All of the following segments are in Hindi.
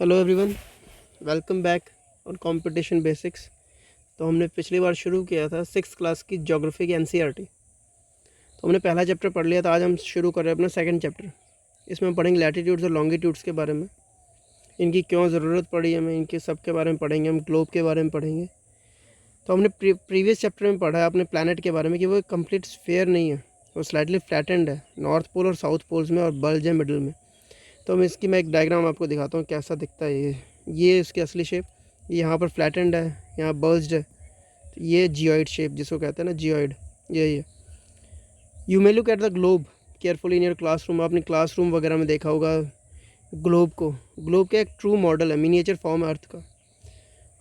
Hello everyone, welcome back on competition basics. तो हमने पिछली बार शुरू किया था 6th क्लास की ज्योग्राफी की एनसीईआरटी। तो हमने पहला चैप्टर पढ़ लिया था। आज हम शुरू कर रहे हैं अपना सेकंड चैप्टर। इसमें हम पढ़ेंगे लैटीट्यूड्स और लॉन्गिट्यूड्स के बारे में, इनकी क्यों ज़रूरत पड़ी हमें, इनके सब के बारे में पढ़ेंगे। हम ग्लोब के बारे में पढ़ेंगे। तो हमने प्रीवियस चैप्टर में पढ़ा है अपने प्लानट के बारे में कि वो एक कंप्लीट स्फेयर नहीं है, वो स्लाइटली फ्लैटेंड है नॉर्थ पोल और साउथ पोल्स में, और बल्ज है मिडल में। तो मैं एक डायग्राम आपको दिखाता हूँ कैसा दिखता है ये इसकी असली शेप। यहाँ पर फ्लैटेंड है, यहाँ बल्ज्ड है। तो ये जियोइड शेप जिसको कहते हैं ना, जियोइड, यही है। You may look at the globe carefully in your classroom. आपने क्लासरूम वगैरह में देखा होगा ग्लोब को। ग्लोब का एक ट्रू मॉडल है, मिनिएचर फॉर्म है अर्थ का।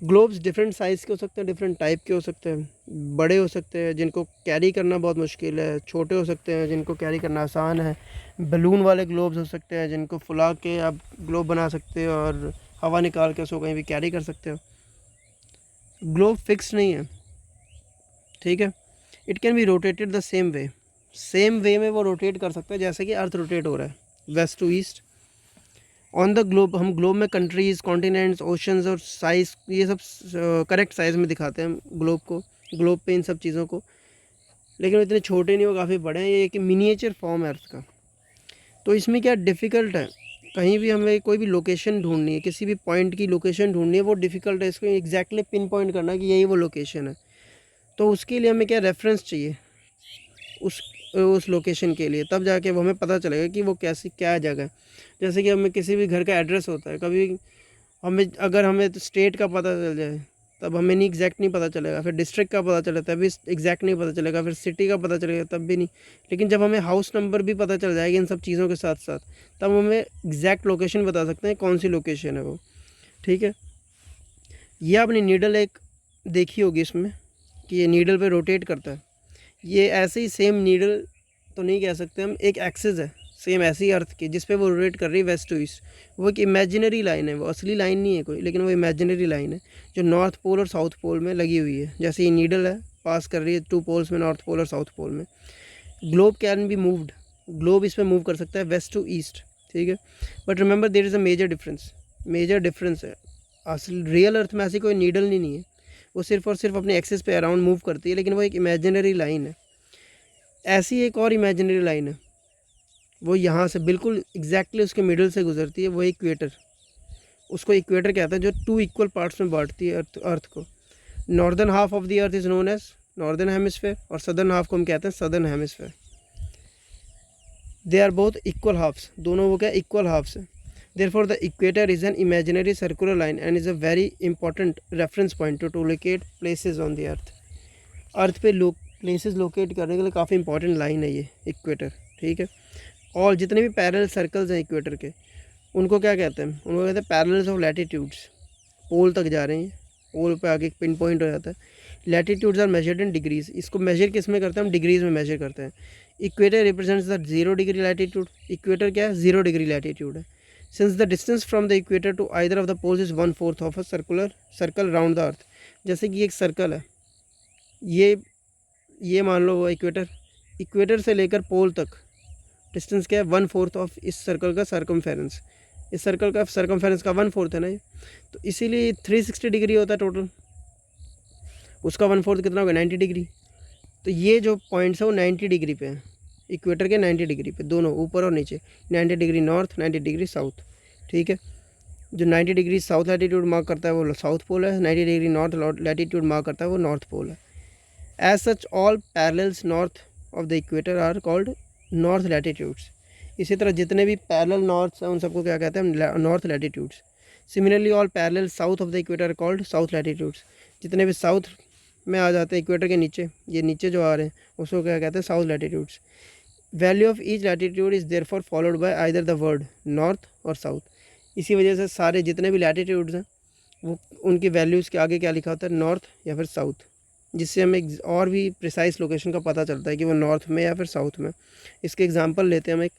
ग्लोब्स डिफरेंट साइज़ के हो सकते हैं, डिफरेंट टाइप के हो सकते हैं। बड़े हो सकते हैं जिनको कैरी करना बहुत मुश्किल है, छोटे हो सकते हैं जिनको कैरी करना आसान है। बलून वाले ग्लोब्स हो सकते हैं जिनको फुला के आप ग्लोब बना सकते हो और हवा निकाल के उसको कहीं भी कैरी कर सकते हो। ग्लोब फिक्स नहीं है, ठीक है। It can be rotated the same way में वो रोटेट कर सकता है जैसे कि अर्थ रोटेट हो रहा है, west to east. On the globe, हम ग्लोब में कंट्रीज़, कॉन्टिनेंट्स, ओशंस और साइज़, ये सब करेक्ट साइज़ में दिखाते हैं ग्लोब को, ग्लोब पे इन सब चीज़ों को। लेकिन इतने छोटे नहीं, वो काफ़ी बड़े हैं। ये एक मिनिएचर फॉर्म है अर्थ का। तो इसमें क्या डिफ़िकल्ट है, कहीं भी हमें कोई भी लोकेशन ढूंढनी है, किसी भी पॉइंट की लोकेशन ढूंढनी है, वो डिफ़िकल्ट है। इसको एग्जैक्टली पिन पॉइंट करना कि यही वो लोकेशन है। तो उसके लिए हमें क्या रेफरेंस चाहिए उस लोकेशन के लिए, तब जाके वो हमें पता चलेगा कि वो कैसी क्या जगह है। जैसे कि हमें किसी भी घर का एड्रेस होता है, कभी हमें तो स्टेट का पता चल जाए तब हमें नहीं एग्जैक्ट नहीं पता चलेगा, फिर डिस्ट्रिक्ट का पता चले तभी एग्जैक्ट नहीं पता चलेगा, फिर सिटी का पता चलेगा तब भी नहीं। लेकिन जब हमें हाउस नंबर भी पता चल जाएगी इन सब चीज़ों के साथ साथ, तब हमें एग्जैक्ट लोकेशन बता सकते हैं कौन सी लोकेशन है वो, ठीक है। ये आपने नीडल एक देखी होगी इसमें कि ये नीडल पे रोटेट करता है। ये ऐसे ही सेम नीडल तो नहीं कह सकते हम, एक एक्सिस है सेम ऐसी अर्थ की जिस पे वो रोटेट कर रही है वेस्ट टू ईस्ट। वो एक इमेजिनरी लाइन है, वो असली लाइन नहीं है कोई, लेकिन वो इमेजिनरी लाइन है जो नॉर्थ पोल और साउथ पोल में लगी हुई है। जैसे ये नीडल है, पास कर रही है 2 पोल्स में, नॉर्थ पोल और साउथ पोल में। Globe can be moved, globe इस पर मूव कर सकता है वेस्ट टू ईस्ट, ठीक है। But remember there is a major difference है। असल रियल अर्थ में ऐसी कोई नीडल नहीं है, वो सिर्फ और सिर्फ अपने एक्सिस पे अराउंड मूव करती है, लेकिन वो एक इमेजिनरी लाइन है। ऐसी एक और इमेजिनरी लाइन है, वो यहाँ से बिल्कुल एग्जैक्टली उसके मिडल से गुजरती है, वो इक्वेटर। उसको इक्वेटर कहते हैं, जो 2 इक्वल पार्ट्स में बांटती है अर्थ को। Northern half of the earth is known as northern hemisphere, और सदर्न हाफ को हम कहते हैं southern hemisphere. They are both equal halves, दोनों वो क्या इक्वल हाफ्स हैं। Therefore, the equator is an imaginary circular line and is a very important reference point to locate places on the earth. अर्थ पे प्लेसेस लोकेट करने के लिए काफ़ी इंपॉर्टेंट लाइन है ये इक्वेटर, ठीक है। और जितने भी पैरेलल सर्कल्स हैं इक्वेटर के, उनको क्या कहते हैं, उनको कहते हैं पैरेलल्स ऑफ लैटिट्यूड्स। पोल तक जा रहे हैं, पोल पे आगे पिन पॉइंट हो जाता है। Latitudes are measured in degrees. इसको मेजर किस में करते हैं हम, डिग्रीज में मेजर करते हैं। Equator represents the 0 degree latitude. Equator क्या है, 0 डिग्री लैटिट्यूड है। Since the distance from the equator to either of the poles is 1/4 of a circle round the earth. जैसे कि एक सर्कल है, ये मान लो वो इक्वेटर से लेकर पोल तक डिस्टेंस क्या है, 1/4 ऑफ इस सर्कल का सरकमफेरेंस। इस सर्कल का सरकमफेरेंस का 1/4 है ना ये, तो इसीलिए 360 डिग्री होता है टोटल। उसका 1/4 कितना होगा, 90 डिग्री। तो ये जो पॉइंट्स है वो 90 डिग्री पे हैं, इक्वेटर के 90 डिग्री पे, दोनों ऊपर और नीचे। 90 डिग्री नॉर्थ, 90 डिग्री साउथ, ठीक है। जो 90 डिग्री साउथ लैटीट्यूड मार्क करता है वो साउथ पोल है, 90 डिग्री नॉर्थ लैटीट्यूड मार्क करता है वो नॉर्थ पोल है। As such all parallels north of the equator are called north latitudes. इसी तरह जितने भी पैरेलल नॉर्थ हैं उन सबको क्या कहते हैं, north latitudes. Similarly all parallel south of the equator are called south latitudes. जितने भी साउथ में आ जाते हैं इक्वेटर के नीचे, ये नीचे जो आ रहे हैं उसको क्या कहते हैं, south latitudes. Value of each latitude is therefore followed by either the word north और साउथ। इसी वजह से सारे जितने भी लैटीट्यूड्स हैं वो उनकी वैल्यूज़ के आगे क्या लिखा होता है, नॉर्थ या फिर साउथ, जिससे हमें और भी प्रिसाइज लोकेशन का पता चलता है कि वो नॉर्थ में या फिर साउथ में। इसके एग्जांपल लेते हैं हम, एक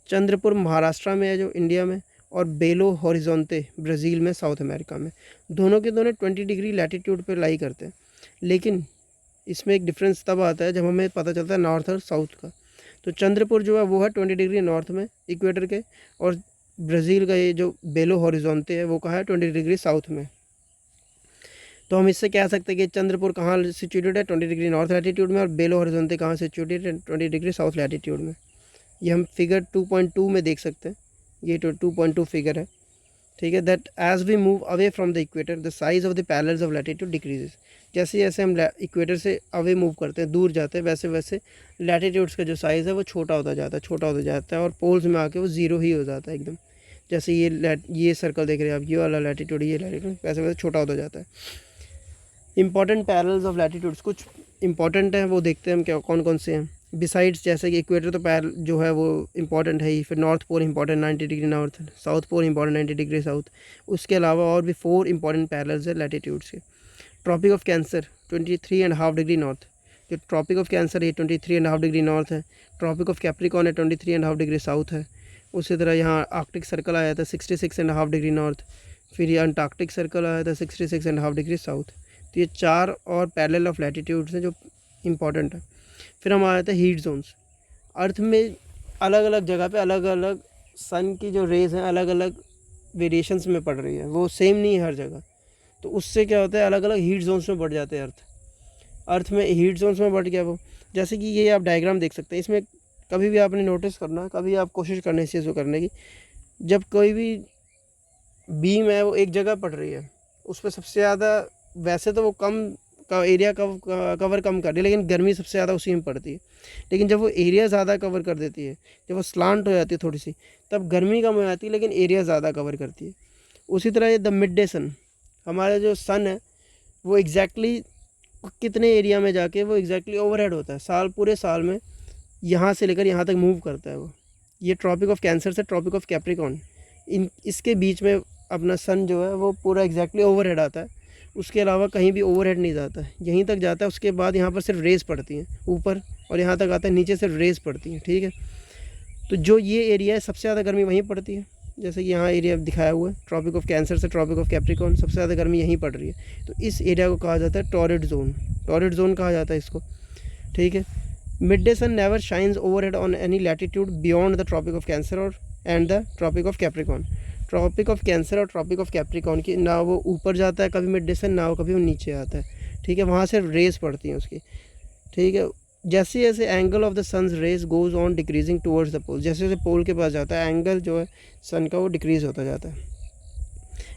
चंद्रपुर महाराष्ट्र में है जो इंडिया में, और बेलो हॉरिजॉन्टे ब्राज़ील में, साउथ अमेरिका में। दोनों के दोनों 20 डिग्री लैटीट्यूड पर लाई करते हैं, लेकिन इसमें एक डिफरेंस तब आता है जब हमें पता चलता है नॉर्थ और साउथ का। तो चंद्रपुर जो है वो है 20 डिग्री नॉर्थ में इक्वेटर के, और ब्राज़ील का ये जो बेलो हॉरिजॉन्टे है वो कहाँ है, 20 डिग्री साउथ में। तो हम इससे कह सकते हैं कि चंद्रपुर कहाँ सिचुएटेड है, 20 डिग्री नॉर्थ लैटीट्यूड में, और बेलो हॉरिजॉन्टे कहाँ सिचुएटेड है, 20 डिग्री साउथ लैटीट्यूड में। ये हम फिगर 2.2 में देख सकते हैं, ये 2.2 फिगर है, ठीक है। That as we move away from the equator the size of the parallels of latitude decreases. जैसे जैसे हम इक्वेटर से अवे मूव करते हैं, दूर जाते हैं, वैसे वैसे लैटीट्यूड्स का जो साइज़ है वो छोटा होता जाता है, छोटा होता जाता है, और पोल्स में आके वो ज़ीरो ही हो जाता है एकदम। जैसे ये सर्कल देख रहे हैं आप, ये वाला लैटीट्यूड, ये लैटीट्यूड, वैसे वैसे छोटा होता जाता है। इंपॉर्टेंट पैरेलल्स ऑफ लैटीट्यूड्स, कुछ इंपॉर्टेंट हैं वो देखते हैं हम, क्या कौन कौन से हैं। बिसाइड्स जैसे कि इक्वेटर तो पैर जो है वो इंपॉर्टेंट है ही, फिर North Pole important 90 degree north, South Pole important 90 degree south. उसके अलावा और भी 4 इंपॉर्टेंट पैरेलल्स है लैटीट्यूड्स के। Tropic of Cancer 23.5 degree north, जो ट्रॉपिक ऑफ कैंसर ये 23.5 डिग्री नॉर्थ है। ट्रॉपिक ऑफ कैप्रिकॉर्न है 23.5 डिग्री साउथ है। उसी तरह यहाँ आर्कटिक सर्कल आया था 66.5 डिग्री नॉर्थ, फिर ये अंटार्कटिक सर्कल आया था 66.5 डिग्री साउथ। तो ये 4 और पैरेलल ऑफ लैटीट्यूड्स हैं जो इम्पॉर्टेंट है। फिर हम आ जाते हैं हीट जोन्स। अर्थ में अलग अलग जगह पे अलग अलग सन की जो रेज हैं अलग अलग वेरिएशंस में पड़ रही है, वो सेम नहीं है हर जगह। तो उससे क्या होता है, अलग अलग हीट जोन्स में बढ़ जाते हैं अर्थ में हीट जोन्स में बढ़ गया वो। जैसे कि ये आप डायग्राम देख सकते हैं, इसमें कभी भी आपने नोटिस करना, कभी आप कोशिश करना इस चीज़ को करने की, जब कोई भी बीम है वो एक जगह पड़ रही है, उस पर सबसे ज़्यादा, वैसे तो वो कम का एरिया कवर कम कर रही है, लेकिन गर्मी सबसे ज़्यादा उसी में पड़ती है। लेकिन जब वो एरिया ज़्यादा कवर कर देती है, जब वो स्लांट हो जाती है थोड़ी सी, तब गर्मी कम हो जाती है, लेकिन एरिया ज़्यादा कवर करती है। उसी तरह ये द मिड डे सन, हमारा जो सन है वो एग्जैक्टली कितने एरिया में जाके वो एग्जैक्टली ओवरहेड होता है, साल पूरे साल में यहाँ से लेकर यहाँ तक मूव करता है वो। ये ट्रॉपिक ऑफ कैंसर से ट्रॉपिक ऑफ कैप्रिकॉर्न, इसके बीच में अपना सन जो है वो पूरा एग्जैक्टली ओवरहेड आता है। उसके अलावा कहीं भी ओवरहेड नहीं जाता है, यहीं तक जाता है। उसके बाद यहाँ पर सिर्फ रेस पड़ती हैं ऊपर, और यहाँ तक आता है, नीचे सिर्फ रेस पड़ती हैं, ठीक है। तो जो ये एरिया है सबसे ज़्यादा गर्मी वहीं पड़ती है, जैसे कि यहाँ एरिया दिखाया हुआ है, ट्रॉपिक ऑफ कैंसर से ट्रॉपिक ऑफ कैप्रिकॉर्न, सबसे ज़्यादा गर्मी यहीं पड़ रही है। तो इस एरिया को कहा जाता है टॉरिड जोन, टॉरिड जोन कहा जाता है इसको, ठीक है। Midday sun never shines overhead on any latitude beyond the Tropic of Cancer और and the Tropic of Capricorn. Tropic of Cancer और ट्रॉपिक ऑफ कैप्रिकॉर्न की ना वो ऊपर जाता है कभी मिड डे सन, ना वो कभी वो नीचे आता है, ठीक है। वहाँ से रेस पड़ती हैं उसकी, ठीक है। जैसे जैसे angle of the sun's rays goes on decreasing towards the pole, जैसे जैसे पोल के पास जाता है एंगल जो है सन का वो डिक्रीज होता जाता है।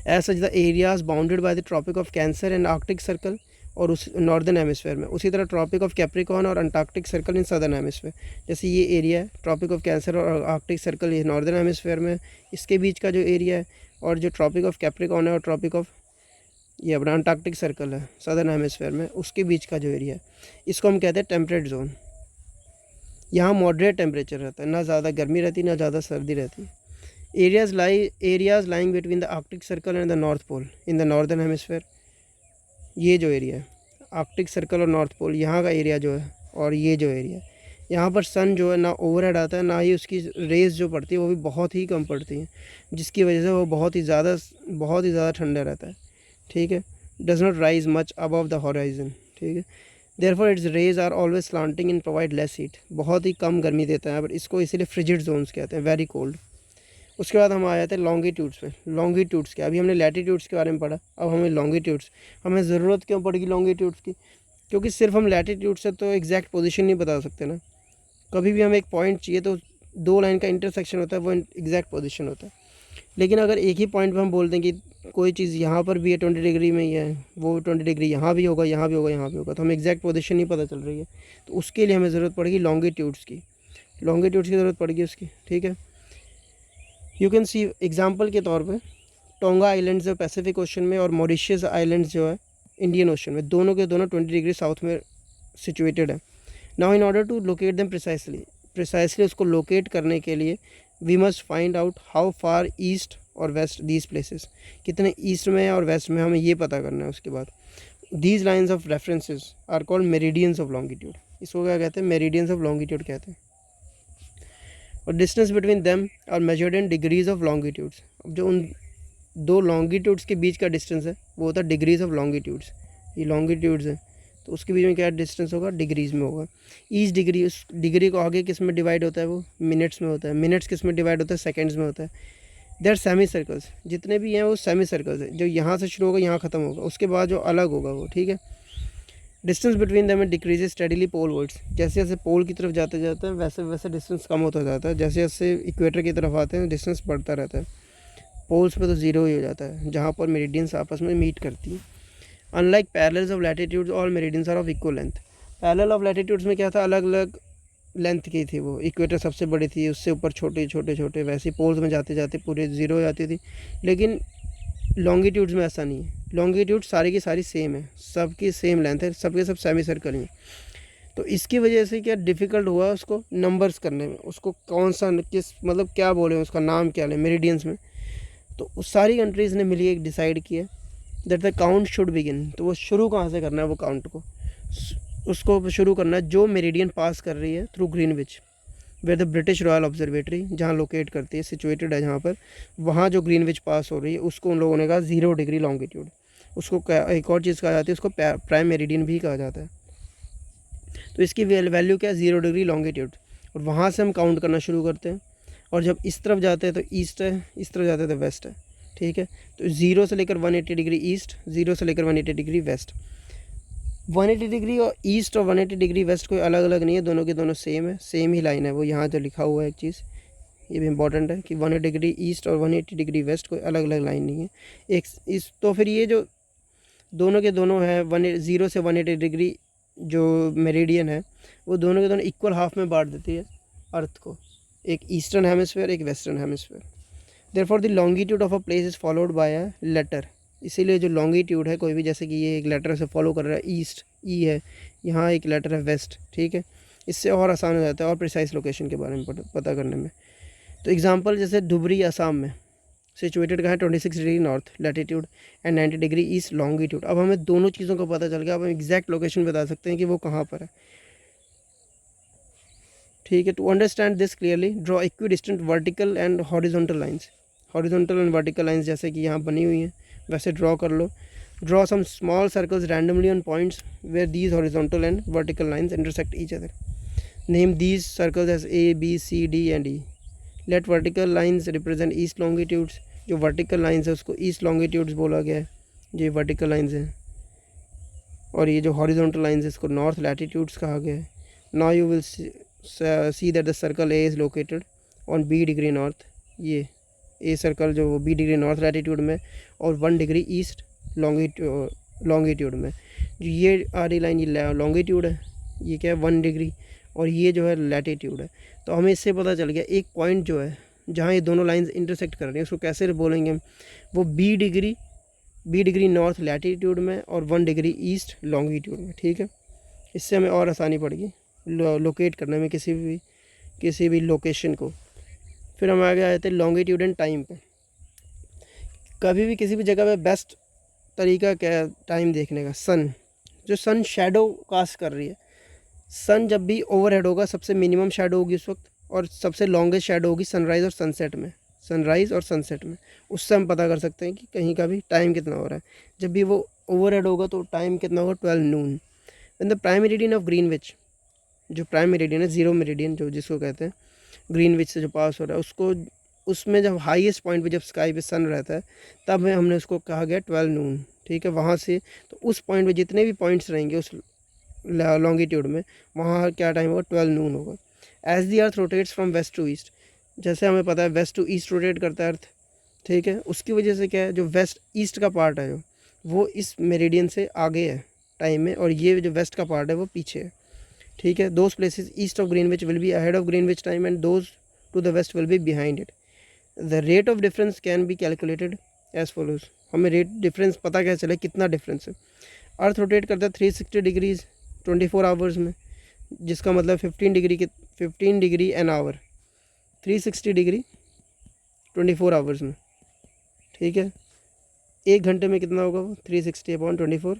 As such the areas bounded by the Tropic of Cancer and Arctic Circle और उस नॉर्दर्न हेमिस्फेयर में, उसी तरह ट्रॉपिक ऑफ कैप्रिकॉर्न और Antarctic Circle in southern hemisphere. जैसे ये एरिया है ट्रॉपिक ऑफ कैंसर और आर्कटिक सर्कल, ये नॉर्दर्न हेमिस्फेयर में, इसके बीच का जो एरिया है, और जो ट्रॉपिक ऑफ कैप्रिकॉर्न है और ट्रॉपिक ऑफ ये अपना अंटार्कटिक सर्कल है सदर्न हेमिस्फेयर में, उसके बीच का जो एरिया है, इसको हम कहते हैं टेम्परेट जोन। यहाँ मॉडरेट टेम्परेचर रहता है, ना ज़्यादा गर्मी रहती ना ज़्यादा सर्दी रहती। Areas lying between the Arctic Circle and the North Pole in the northern hemisphere, ये जो एरिया है आर्कटिक सर्कल और नॉर्थ पोल, यहाँ का एरिया जो है, और ये जो एरिया है, यहाँ पर सन जो है ना ओवरहेड आता है, ना ही उसकी रेज जो पड़ती है वो भी बहुत ही कम पड़ती है, जिसकी वजह से वो बहुत ही ज़्यादा ठंडा रहता है, ठीक है। Does not rise much above the horizon, ठीक है। Therefore its rays are always slanting and provide less heat, बहुत ही कम गर्मी देता है, बट इसको इसीलिए फ्रिजिड जोन्स कहते हैं, वेरी कोल्ड। उसके बाद हम आ जाते हैं लॉन्गिट्यूड्स पे। लॉन्गिट्यूड्स क्या, अभी हमने लैटीट्यूड्स के बारे में पढ़ा, अब हमें लॉन्गिट्यूड्स, हमें ज़रूरत क्यों पड़ेगी लॉन्गिट्यूड्स की, क्योंकि सिर्फ हम लैटीट्यूड से तो एग्जैक्ट पोजीशन नहीं बता सकते ना। कभी भी हमें एक पॉइंट चाहिए तो 2 लाइन का इंटरसेक्शन होता है, वो एग्जैक्ट पोजीशन होता है। लेकिन अगर एक ही पॉइंट पर हम बोल दें कि कोई चीज़ यहाँ पर भी है 20 डिग्री में ही है, वो 20 डिग्री यहाँ भी होगा, यहाँ भी होगा, यहाँ भी होगा, तो हमें एग्जैक्ट पोजीशन नहीं पता चल रही है, तो उसके लिए हमें ज़रूरत पड़ेगी लॉन्गिट्यूड्स की, लॉन्गिट्यूड्स की ज़रूरत पड़ेगी उसकी, ठीक है। यू कैन सी एग्जांपल के तौर पे टोंगा आइलैंड्स जो पैसिफिक ओशन में और मॉरिशस आइलैंड्स जो है इंडियन ओशन में, दोनों के दोनों 20 डिग्री साउथ में सिचुएटेड है। Now in order to locate them precisely उसको लोकेट करने के लिए we must find out how far east और वेस्ट दीज प्लेसेस, कितने ईस्ट में और वेस्ट में, हमें ये पता करना है। उसके बाद these lines of references are called meridians of longitude, इसको क्या कहते हैं, मेरिडियंस ऑफ लॉन्गिट्यूड कहते हैं। और distance between them are measured in degrees of longitudes, अब जो उन 2 लॉन्गिट्यूड्स के बीच का डिस्टेंस है वो होता है डिग्रीज ऑफ लॉन्गिट्यूड्स, ये लॉन्गिट्यूड्स हैं, तो उसके बीच में क्या डिस्टेंस होगा, डिग्रीज़ में होगा। ईच डिग्री, उस डिग्री को आगे किस में डिवाइड होता है, वो मिनट्स में होता है, मिनट्स किस में डिवाइड होता है, सेकंड्स में होता है। देयर सेमी सर्कल्स, जितने भी हैं वो सेमी सर्कल्स है, जो यहाँ से शुरू होगा यहाँ ख़त्म होगा, उसके बाद जो अलग होगा वो, ठीक है। Distance between them decreases steadily polewards, जैसे जैसे पोल की तरफ जाते जाते हैं वैसे वैसे डिस्टेंस कम होता जाता है, जैसे जैसे इक्वेटर की तरफ आते हैं डिस्टेंस बढ़ता रहता है। पोल्स पे तो ज़ीरो ही हो जाता है जहाँ पर मेरिडियंस आपस में मीट करती हैं। Unlike parallels of latitudes all meridians are of equal length. Parallel of latitudes में क्या था, अलग अलग लेंथ की थी, वो इक्वेटर सबसे बड़ी थी, उससे ऊपर छोटे छोटे छोटे, वैसे पोल्स में जाते जाते पूरे ज़ीरो हो जाती थी। लेकिन लॉन्गिट्यूड्स में ऐसा नहीं है, लॉन्गिट्यूड सारी की सारी सेम है, सबकी सेम लेंथ है, सबके सब सेमी सर्कल ही हैं। तो इसकी वजह से क्या डिफ़िकल्ट हुआ उसको नंबर्स करने में, उसको कौन सा किस मतलब क्या बोले, उसका नाम क्या लें मेरिडियंस में। तो उस सारी कंट्रीज़ ने मिली एक डिसाइड किया that the count should begin. तो वो शुरू कहाँ से करना है, वो काउंट को उसको शुरू करना है जो मेरिडियन पास कर रही है through Greenwich, where the British Royal Observatory जहाँ लोकेट करती है, सिचुएटेड है जहाँ पर, वहाँ जो ग्रीनविच पास हो रही है उसको उन लोगों ने कहा 0 डिग्री लॉन्गिट्यूड। उसको एक और चीज़ कहा जाती है, उसको प्राइम मेरिडियन भी कहा जाता है। तो इसकी वैल्यू क्या है, 0 डिग्री लॉन्गिट्यूड। और वहाँ से हम काउंट करना शुरू करते हैं, और जब इस तरफ जाते हैं तो ईस्ट है, इस तरफ जाते हैं तो वेस्ट है, ठीक है। तो 0 से लेकर 180 डिग्री ईस्ट, 0 से लेकर 180 डिग्री वेस्ट। 180 डिग्री और ईस्ट और 180 डिग्री वेस्ट कोई अलग अलग नहीं है, दोनों के दोनों सेम है, सेम ही लाइन है। वो यहाँ जो लिखा हुआ है एक चीज़ ये भी इंपॉर्टेंट है कि 180 डिग्री ईस्ट और 180 डिग्री वेस्ट कोई अलग अलग लाइन नहीं है एक इस। तो फिर ये जो दोनों के दोनों है 0 से 180 डिग्री जो मेरिडियन है वो दोनों के दोनों इक्वल हाफ में बांट देती है अर्थ को, एक ईस्टर्न हेमिस्फीयर एक western hemisphere. Therefore the longitude of a place is followed by a letter. इसीलिए जो लॉन्गिट्यूड है कोई भी, जैसे कि ये एक लेटर से फॉलो कर रहा है, ईस्ट ई है, यहाँ एक लेटर है वेस्ट, ठीक है। इससे और आसान हो जाता है और प्रिसाइज लोकेशन के बारे में पता करने में। तो एग्जांपल जैसे धुबरी असम में सिचुएटेड कहाँ है 26 degree north latitude and 90 degree east longitude. अब हमें दोनों चीज़ों का पता चल गया, अब हम एग्जैक्ट लोकेशन बता सकते हैं कि वो कहाँ पर है, ठीक है। To understand this clearly draw equidistant vertical and horizontal lines. Horizontal and vertical lines जैसे कि यहाँ बनी हुई हैं वैसे ड्रॉ कर लो। Draw some small circles randomly on points where these horizontal and vertical lines intersect each other. Name these circles as A, B, C, D and E। Let vertical lines represent east longitudes. जो वर्टिकल लाइंस है उसको ईस्ट लॉन्गिट्यूड्स बोला गया है, ये वर्टिकल लाइंस हैं। और ये जो हॉरिजॉन्टल लाइंस है इसको नॉर्थ लैटिट्यूड्स कहा गया है। Now you will see that the circle A is located on B degree north. ये A सर्कल जो B डिग्री नॉर्थ लैटिट्यूड में और 1 डिग्री ईस्ट लॉन्गिट्यूड में। जो ये आ रही लाइन ये लॉन्गिट्यूड है, ये क्या है 1 डिग्री, और ये जो है लैटिट्यूड है। तो हमें इससे पता चल गया एक पॉइंट जो है जहाँ ये दोनों लाइंस इंटरसेक्ट कर रही हैं उसको कैसे बोलेंगे हम, वो बी डिग्री नॉर्थ लैटिट्यूड में और 1 डिग्री ईस्ट लॉन्गिट्यूड में, ठीक है। इससे हमें और आसानी पड़ेगी लोकेट करने में किसी भी लोकेशन को। फिर हम आगे आए थे लॉन्गिट्यूड एंड टाइम पे। कभी भी किसी भी जगह पे बेस्ट तरीका क्या है टाइम देखने का, जो सन शैडो कास्ट कर रही है। सन जब भी ओवरहेड होगा सबसे मिनिमम शैडो होगी उस वक्त, और सबसे लॉन्गेस्ट शैडो होगी सनराइज़ और सनसेट में। उससे हम पता कर सकते हैं कि कहीं का भी टाइम कितना हो रहा है। जब भी वो ओवरहेड होगा तो टाइम कितना होगा 12 noon. When the prime meridian of Greenwich, जो प्राइम मेरिडियन है ज़ीरो मेरिडियन जो जिसको कहते हैं, ग्रीनविच से जो पास हो रहा है उसको, उसमें जब हाईएस्ट पॉइंट पे जब स्काई पे सन रहता है तब हमने उसको कहा गया 12 नून, ठीक है। वहाँ से तो उस पॉइंट पे जितने भी पॉइंट्स रहेंगे उस लॉन्गिट्यूड में वहाँ क्या टाइम होगा 12 नून होगा। As the earth rotates from west to east, जैसे हमें पता है वेस्ट टू ईस्ट रोटेट करता है अर्थ, ठीक है। उसकी वजह से क्या है जो वेस्ट ईस्ट का पार्ट है जो वो इस मेरिडियन से आगे है टाइम में, और ये जो वेस्ट का पार्ट है वो पीछे है, ठीक है। Those places east of Greenwich will be ahead of Greenwich time and those to the west will be behind it. The rate of difference can be calculated as follows. हमें रेट डिफरेंस पता कैसे चले कितना डिफरेंस है। अर्थ रोटेट करता है 360 डिग्रीज 24 आवर्स में, जिसका मतलब 15 degree an hour, 360 degree 24 hours में, ठीक है। 1 घंटे में कितना होगा वो 360/24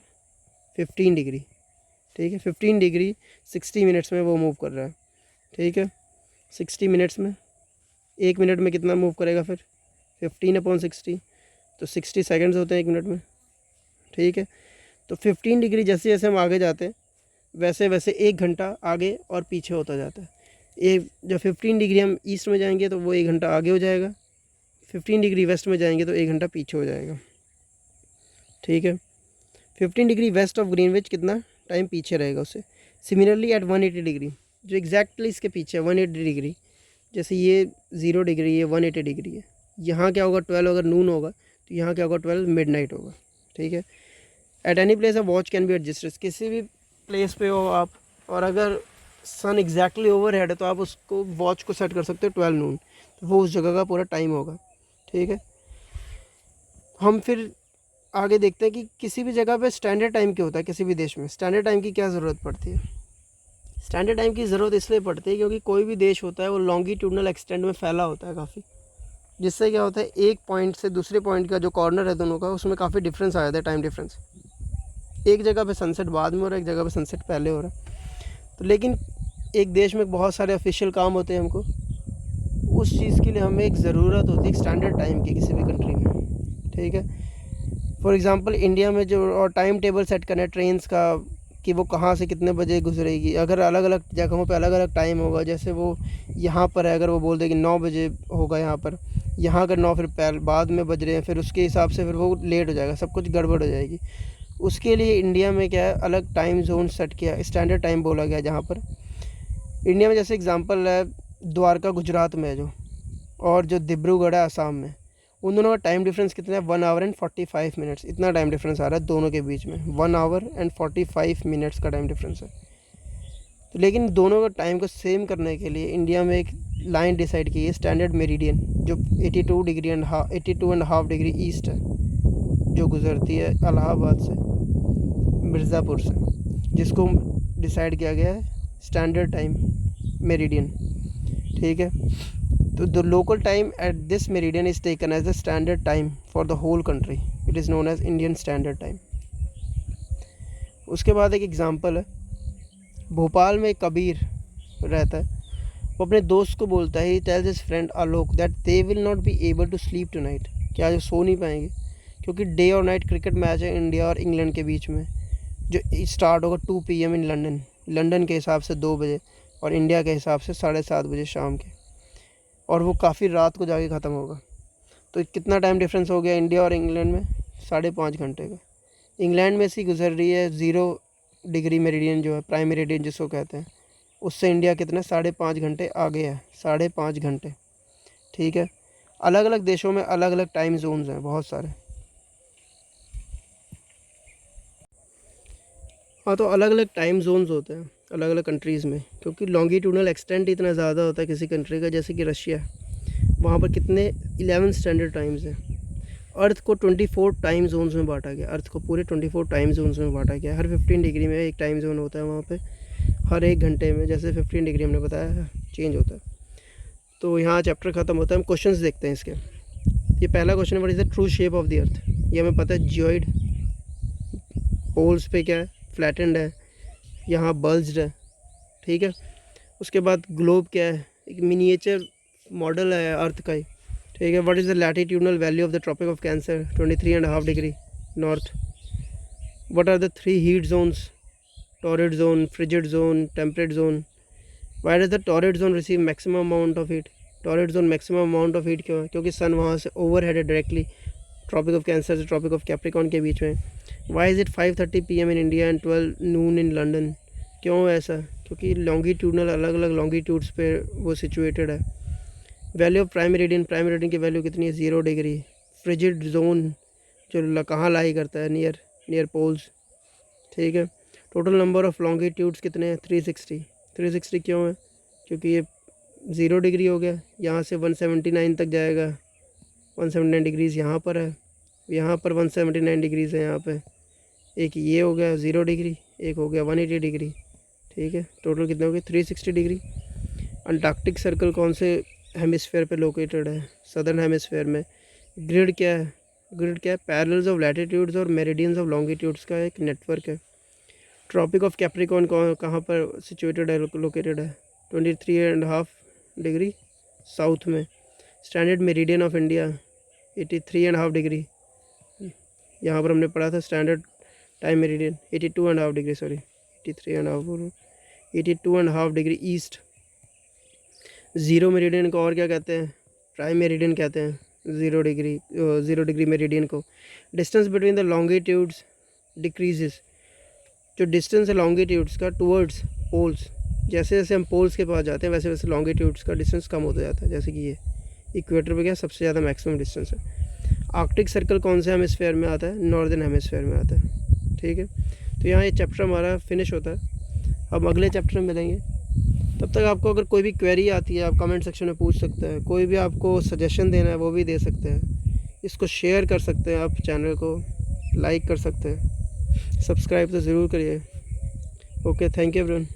15 डिग्री, ठीक है। 15 डिग्री 60 मिनट्स में वो मूव कर रहा है, ठीक है। 60 मिनट्स में 1 मिनट में कितना मूव करेगा फिर 15/60, तो 60 सेकंड्स होते हैं 1 मिनट में, ठीक है। तो 15 डिग्री जैसे जैसे हम आगे जाते हैं वैसे वैसे 1 घंटा आगे और पीछे होता जाता है। जब 15 डिग्री हम ईस्ट में जाएंगे तो वो 1 घंटा आगे हो जाएगा, 15 डिग्री वेस्ट में जाएंगे तो 1 घंटा पीछे हो जाएगा, ठीक है। 15 डिग्री वेस्ट ऑफ ग्रीनविच कितना टाइम पीछे रहेगा उससे। सिमिलरली एट 180 डिग्री, जो एग्जैक्टली इसके पीछे है 180 डिग्री, जैसे ये 0 डिग्री, ये 180 डिग्री है, यहाँ क्या होगा 12 अगर नून होगा तो यहाँ क्या होगा 12 मिडनाइट होगा, ठीक है। At any place a watch can be adjusted, किसी भी प्लेस पे हो आप और अगर सन एग्जैक्टली ओवर हेड है तो आप उसको वॉच को सेट कर सकते हो 12 नून, तो वो उस जगह का पूरा टाइम होगा, ठीक है। हम फिर आगे देखते हैं कि किसी भी जगह पे स्टैंडर्ड टाइम क्या होता है, किसी भी देश में स्टैंडर्ड टाइम की क्या ज़रूरत पड़ती है। स्टैंडर्ड टाइम की ज़रूरत इसलिए पड़ती है क्योंकि कोई भी देश होता है वो लॉन्गिट्यूडनल एक्सटेंड में फैला होता है काफ़ी, जिससे क्या होता है एक पॉइंट से दूसरे पॉइंट का जो कॉर्नर है दोनों का उसमें काफ़ी डिफरेंस आ जाता है, टाइम डिफरेंस। एक जगह पे सनसेट बाद में हो रहा है, एक जगह पे सनसेट पहले हो रहा है। तो लेकिन एक देश में बहुत सारे ऑफिशियल काम होते हैं, हमको उस चीज़ के लिए हमें एक ज़रूरत होती है स्टैंडर्ड टाइम की किसी भी कंट्री में, ठीक है। फॉर एग्ज़ाम्पल इंडिया में जो और टाइम टेबल सेट करना है ट्रेन्स का कि वो कहाँ से कितने बजे गुजरेगी, अगर अलग अलग जगहों पे अलग अलग टाइम होगा, जैसे वो यहाँ पर है अगर वो बोल दे कि 9 बजे होगा यहाँ पर, यहाँ अगर 9 फिर बाद में बज रहे हैं, फिर उसके हिसाब से फिर वो लेट हो जाएगा, सब कुछ गड़बड़ हो जाएगी। उसके लिए इंडिया में क्या है अलग टाइम जोन सेट किया, स्टैंडर्ड टाइम बोला गया, जहाँ पर इंडिया में जैसे एग्ज़ाम्पल है द्वारका गुजरात में है जो, और जो डिब्रूगढ़ है आसाम में, उन दोनों का टाइम डिफरेंस कितना है 1 आवर एंड 45 मिनट्स, इतना टाइम डिफरेंस आ रहा है दोनों के बीच में, 1 आवर एंड 45 मिनट्स का टाइम डिफरेंस है। तो लेकिन दोनों का टाइम को सेम करने के लिए इंडिया में एक लाइन डिसाइड की है स्टैंडर्ड मेरिडियन, जो 82 डिग्री एंड 82.5 डिग्री ईस्ट है, जो गुजरती है इलाहाबाद से मिर्ज़ापुर से, जिसको डिसाइड किया गया है स्टैंडर्ड टाइम मेरिडियन, ठीक है। तो the local time at this meridian is taken as the standard time for the whole country, it is known as Indian Standard Time. उसके बाद एक एग्ज़ाम्पल है, भोपाल में कबीर रहता है, वो अपने दोस्त को बोलता है, he tells his friend Alok that they will not be able to sleep tonight, कि आज सो नहीं पाएंगे क्योंकि डे और नाइट क्रिकेट मैच है इंडिया और इंग्लैंड के बीच में, जो स्टार्ट होगा 2 PM इन लंदन, लंदन के हिसाब से 2 बजे और इंडिया के हिसाब से 7:30 बजे शाम के, और वो काफ़ी रात को जाके ख़त्म होगा। तो कितना टाइम डिफरेंस हो गया इंडिया और इंग्लैंड में, 5.5 घंटे का। इंग्लैंड में से गुजर रही है 0 डिग्री मेरिडियन जो है, प्राइम मेरिडियन जिसको कहते हैं, उससे इंडिया कितना 5.5 घंटे आगे है, 5.5 घंटे, ठीक है। अलग अलग देशों में अलग अलग टाइम जोन्स हैं बहुत सारे। हाँ, तो अलग अलग टाइम जोन्स होते हैं अलग अलग कंट्रीज़ में, क्योंकि लॉन्गिट्यूडनल एक्सटेंट इतना ज़्यादा होता है किसी कंट्री का, जैसे कि रशिया, वहाँ पर कितने 11 स्टैंडर्ड टाइम्स हैं। अर्थ को 24 टाइम जोन्स में बांटा गया, अर्थ को पूरे 24 टाइम जोन्स में बांटा गया। हर 15 डिग्री में एक टाइम जोन होता है वहाँ पे, हर 1 घंटे में, जैसे 15 डिग्री हमने बताया चेंज होता है। तो यहाँ चैप्टर ख़त्म होता है, हम क्वेश्चंस देखते हैं इसके। ये पहला क्वेश्चन है, what is the true shape of the अर्थ। ये हमें पता है जियोइड, पोल्स पे क्या है फ्लैटेंड है, यहाँ बल्ज्ड है, ठीक है। उसके बाद ग्लोब क्या है, एक मिनिएचर मॉडल है अर्थ का ही, ठीक है। What is the latitudinal value of the Tropic of Cancer, 23.5 degree north. What are the 3 heat zones, torrid zone, frigid zone, temperate zone. Why does the torrid zone receive maximum amount of heat. Torrid zone maximum amount of heat क्यों है, क्योंकि सन वहाँ से ओवर हेड है डायरेक्टली ट्रॉपिक ऑफ कैंसर से ट्रॉपिक ऑफ कैप्रिकॉन के बीच में। Why is it 5:30 PM in India and 12 Noon in London. क्यों ऐसा, क्योंकि लॉन्गिट्यूडनल अलग अलग लॉन्गिट्यूड्स पे वो सिचुएटेड है। Value of prime meridian, prime meridian की वैल्यू कितनी है 0 डिग्री। फ्रिजिड जोन जो कहाँ लाई करता है, नियर पोल्स, ठीक है। टोटल नंबर ऑफ लॉन्गिट्यूड्स कितने हैं 360। 360 क्यों है, क्योंकि ये 0 डिग्री हो गया, यहाँ से 179 तक जाएगा, 179 डिग्रीज़ यहाँ पर है, यहाँ पर 179 डिग्रीज़ है यहाँ पे, एक ये हो गया 0 डिग्री, एक हो गया 180 डिग्री, ठीक है। टोटल कितने हो गए 360 डिग्री। अंटार्कटिक सर्कल कौन से हेमिस्फेयर पे लोकेटेड है, सदर्न हेमिस्फेयर में। ग्रिड क्या है, ग्रिड क्या है, पैरेलल्स ऑफ लैटिट्यूड्स और मेरिडियंस ऑफ लॉन्गिट्यूड्स का एक नेटवर्क है। ट्रॉपिक ऑफ कैप्रिकॉन कहाँ पर सिचुएटेड है, लोकेटेड है 23.5 डिग्री साउथ में। Standard meridian of India 83.5 degree, यहाँ पर हमने पढ़ा था standard time meridian 82.5 degree, sorry 82.5 degree east. 0 meridian को और क्या कहते हैं, प्राइम मेरिडियन कहते हैं, 0 डिग्री मेरिडियन को। Distance between the longitudes decreases, जो डिस्टेंस है लॉन्गिट्यूड्स का टूवर्ड्स पोल्स, जैसे जैसे हम पोल्स के पास जाते हैं वैसे वैसे लॉन्गिट्यूड्स का डिस्टेंस कम होता जाता है। जैसे कि ये इक्वेटर पे क्या सबसे ज़्यादा मैक्सिमम डिस्टेंस है। आर्कटिक सर्कल कौन से हेमिस्फेयर में आता है? नॉर्दर्न हेमिस्फेयर में आता है। ठीक है, तो यहाँ ये चैप्टर हमारा फिनिश होता है। अब अगले चैप्टर में मिलेंगे, तब तक आपको अगर कोई भी क्वेरी आती है आप कमेंट सेक्शन में पूछ सकते हैं। कोई भी आपको सजेशन देना है वो भी दे सकते हैं। इसको शेयर कर सकते हैं, आप चैनल को लाइक कर सकते हैं, सब्सक्राइब तो ज़रूर करिए। Okay, thank you everyone.